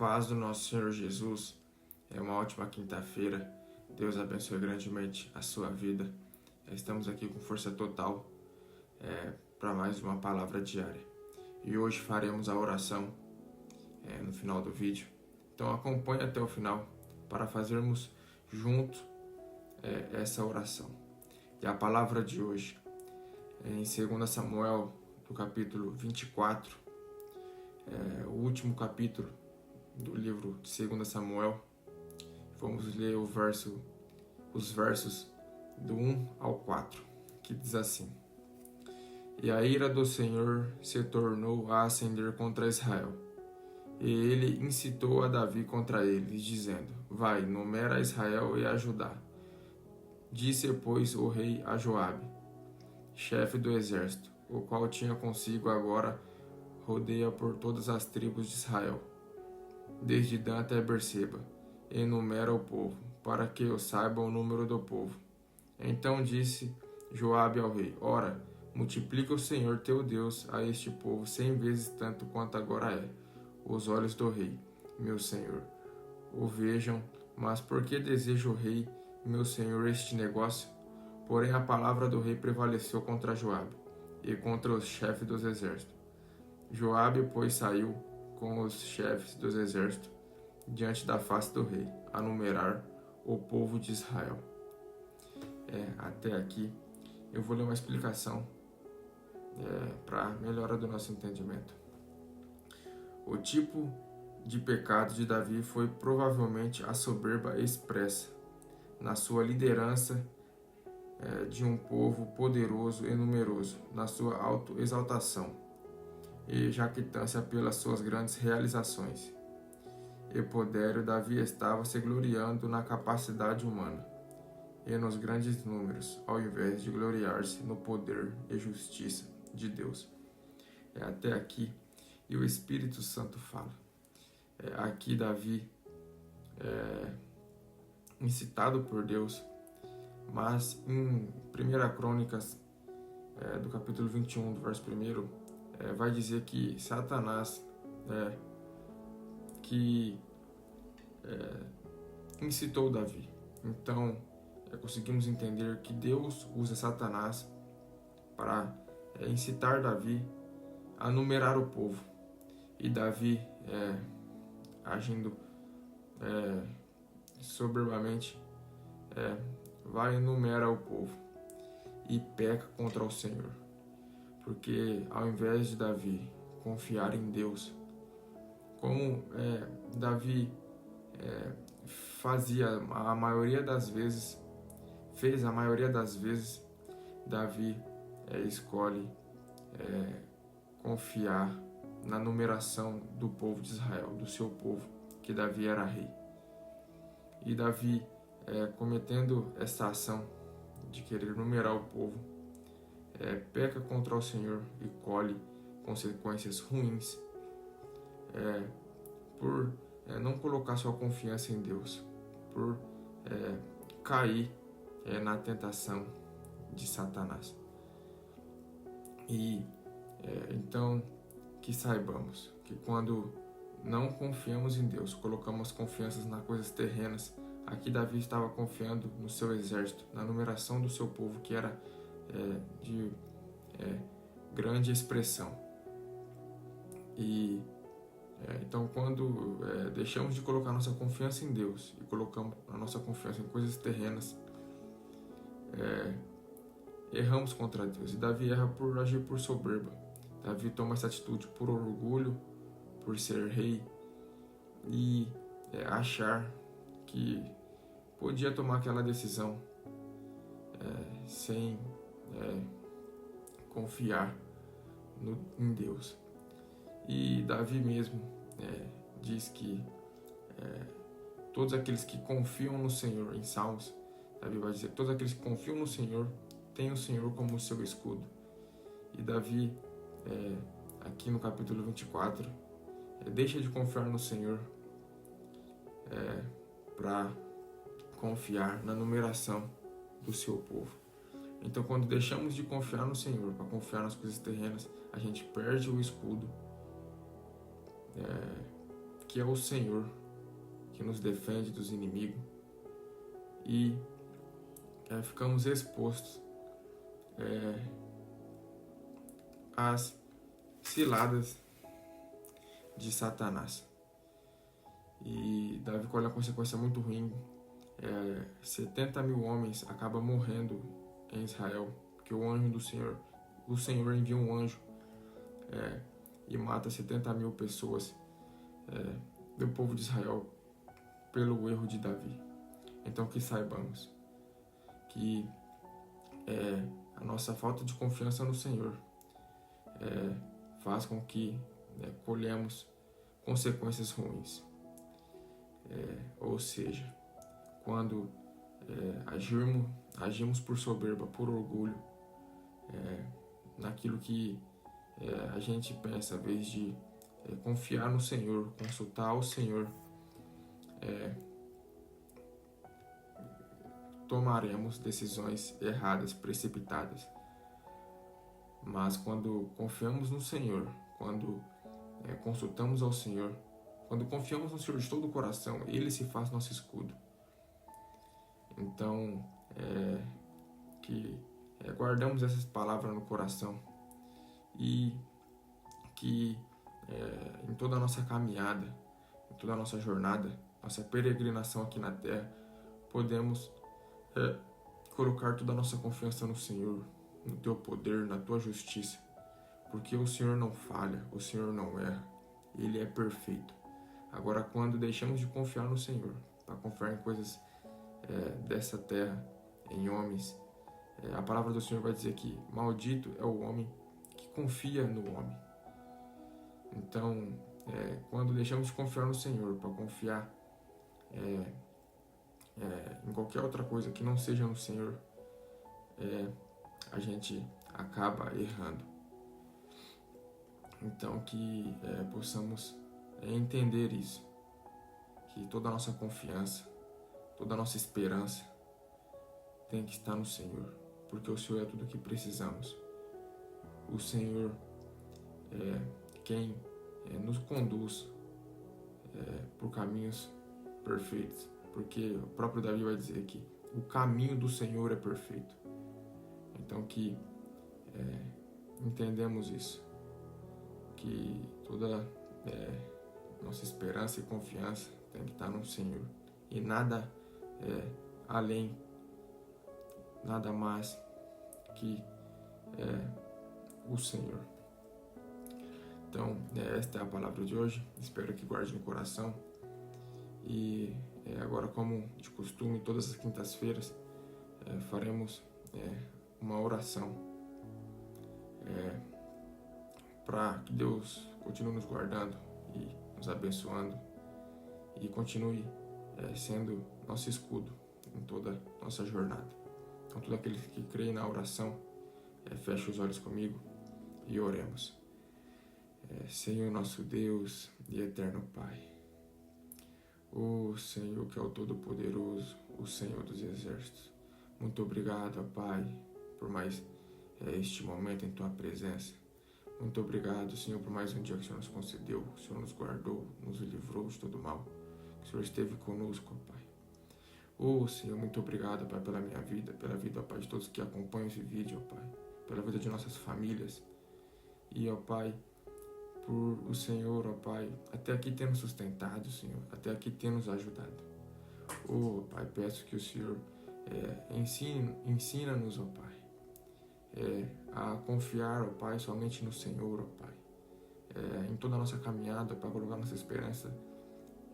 paz do nosso Senhor Jesus. É uma ótima quinta-feira. Deus abençoe grandemente a sua vida. Estamos aqui com força total para mais uma palavra diária. E hoje faremos a oração no final do vídeo. Então acompanhe até o final para fazermos junto essa oração. E a palavra de hoje é em 2 Samuel, do capítulo 24, o último capítulo do livro de 2 Samuel. Vamos ler os versos do 1 ao 4, que diz assim: E a ira do Senhor se tornou a acender contra Israel, e ele incitou a Davi contra eles, dizendo: Vai, numera Israel e a Judá. Disse, pois, o rei a Joabe, chefe do exército, o qual tinha consigo agora rodeia por todas as tribos de Israel, desde Dan até Berseba, e enumera o povo, para que eu saiba o número do povo. Então disse Joabe ao rei: Ora, multiplica o Senhor teu Deus a este povo 100 vezes tanto quanto agora é. Os olhos do rei, meu senhor, o vejam, mas por que deseja o rei, meu senhor, este negócio? Porém a palavra do rei prevaleceu contra Joabe e contra os chefes dos exércitos. Joabe, pois, saiu com os chefes dos exércitos diante da face do rei, a numerar o povo de Israel. Até aqui eu vou ler uma explicação para melhora do nosso entendimento. O tipo de pecado de Davi foi provavelmente a soberba expressa na sua liderança de um povo poderoso e numeroso, na sua autoexaltação e jactância pelas suas grandes realizações e poder. Davi estava se gloriando na capacidade humana e nos grandes números, ao invés de gloriar-se no poder e justiça de Deus. Até aqui, e o Espírito Santo fala. Aqui Davi incitado por Deus, mas em 1 Crônicas, do capítulo 21, do verso 1, vai dizer que Satanás incitou Davi. Então, conseguimos entender que Deus usa Satanás para incitar Davi a numerar o povo. E Davi, agindo soberbamente, vai e numera o povo e peca contra o Senhor. Porque ao invés de Davi confiar em Deus, como Davi fez a maioria das vezes, Davi escolhe confiar na numeração do povo de Israel, do seu povo, que Davi era rei. E Davi, cometendo essa ação de querer numerar o povo, peca contra o Senhor e colhe consequências ruins por não colocar sua confiança em Deus, por cair na tentação de Satanás. E então que saibamos que quando não confiamos em Deus, colocamos confianças nas coisas terrenas. Aqui Davi estava confiando no seu exército, na numeração do seu povo, que era de grande expressão. E então quando deixamos de colocar nossa confiança em Deus e colocamos a nossa confiança em coisas terrenas, erramos contra Deus. E Davi erra por agir por soberba. Davi toma essa atitude por orgulho, por ser rei e achar que podia tomar aquela decisão sem confiar em Deus. E Davi mesmo diz que todos aqueles que confiam no Senhor, em Salmos, Davi vai dizer: todos aqueles que confiam no Senhor têm o Senhor como seu escudo. E Davi, aqui no capítulo 24, deixa de confiar no Senhor para confiar na numeração do seu povo. Então, quando deixamos de confiar no Senhor para confiar nas coisas terrenas, a gente perde o escudo que é o Senhor que nos defende dos inimigos e ficamos expostos às ciladas de Satanás. E Davi colhe uma consequência muito ruim. 70 mil homens acabam morrendo em Israel, porque o anjo do Senhor, o Senhor envia um anjo e mata 70 mil pessoas do povo de Israel pelo erro de Davi. Então que saibamos que a nossa falta de confiança no Senhor faz com que colhemos consequências ruins. Ou seja, quando agimos por soberba, por orgulho, naquilo que a gente pensa, em vez de confiar no Senhor, consultar o Senhor, tomaremos decisões erradas, precipitadas. Mas quando confiamos no Senhor, quando consultamos ao Senhor, quando confiamos no Senhor de todo o coração, Ele se faz nosso escudo. Então, que guardamos essas palavras no coração e que em toda a nossa caminhada, em toda a nossa jornada, nossa peregrinação aqui na terra, podemos colocar toda a nossa confiança no Senhor, no Teu poder, na Tua justiça, porque o Senhor não falha, o Senhor não erra, Ele é perfeito. Agora, quando deixamos de confiar no Senhor, para confiar em coisas dessa terra, em homens, a palavra do Senhor vai dizer que maldito é o homem que confia no homem. Então, quando deixamos de confiar no Senhor para confiar em qualquer outra coisa que não seja no Senhor, a gente acaba errando. Então, que possamos entender isso, que toda a nossa confiança, toda a nossa esperança tem que estar no Senhor, porque o Senhor é tudo o que precisamos. O Senhor é quem nos conduz por caminhos perfeitos, porque o próprio Davi vai dizer que o caminho do Senhor é perfeito. Então que entendemos isso, que toda nossa esperança e confiança tem que estar no Senhor e nada além, nada mais que o Senhor. Então, esta é a palavra de hoje, espero que guarde no coração. E agora, como de costume, todas as quintas-feiras faremos uma oração para que Deus continue nos guardando e nos abençoando e continue sendo nosso escudo em toda a nossa jornada. Então, todos aqueles que creem na oração, feche os olhos comigo e oremos. Senhor nosso Deus e eterno Pai, o Senhor que é o Todo-Poderoso, o Senhor dos Exércitos, muito obrigado, Pai, por mais este momento em Tua presença. Muito obrigado, Senhor, por mais um dia que o Senhor nos concedeu, o Senhor nos guardou, nos livrou de todo mal, que o Senhor esteve conosco, Pai. Senhor, muito obrigado, Pai, pela minha vida, pela vida, Pai, de todos que acompanham esse vídeo, Pai, pela vida de nossas famílias e, Pai, por o Senhor, Pai, até aqui ter nos sustentado, Senhor, até aqui ter nos ajudado. Pai, peço que o Senhor ensina-nos, Pai, a confiar, Pai, somente no Senhor, Pai, em toda a nossa caminhada, para colocar nossa esperança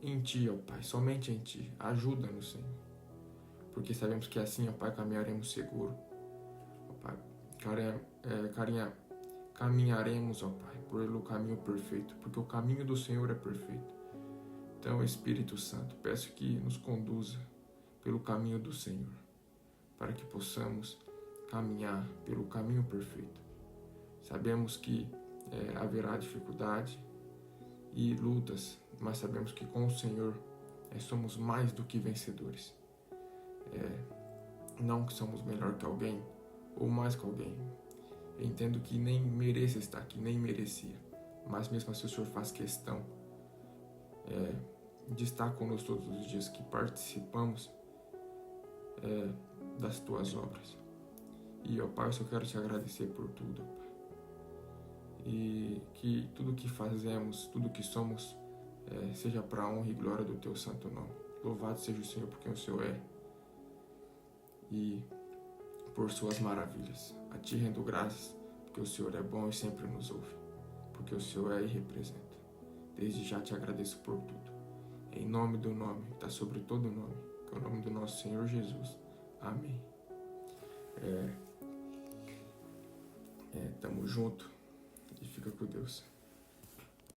em Ti, Pai, somente em Ti. Ajuda-nos, Senhor, porque sabemos que assim, Pai, caminharemos seguro, Pai, caminharemos, Pai, pelo caminho perfeito, porque o caminho do Senhor é perfeito. Então, Espírito Santo, peço que nos conduza pelo caminho do Senhor, para que possamos caminhar pelo caminho perfeito. Sabemos que haverá dificuldade e lutas, mas sabemos que com o Senhor somos mais do que vencedores. Não que somos melhor que alguém ou mais que alguém. Eu entendo que nem mereça estar aqui, nem merecia, mas mesmo assim o Senhor faz questão de estar conosco todos os dias que participamos das tuas obras. E, ó Pai, eu só quero te agradecer por tudo, Pai. E que tudo que fazemos, tudo que somos, seja para a honra e glória do teu santo nome. Louvado seja o Senhor por quem o Senhor é e por suas maravilhas. A ti rendo graças, porque o Senhor é bom e sempre nos ouve, porque o Senhor é e representa. Desde já te agradeço por tudo. Em nome do nome que está sobre todo nome, que é o nome do nosso Senhor Jesus. Amém. Tamo junto e fica com Deus.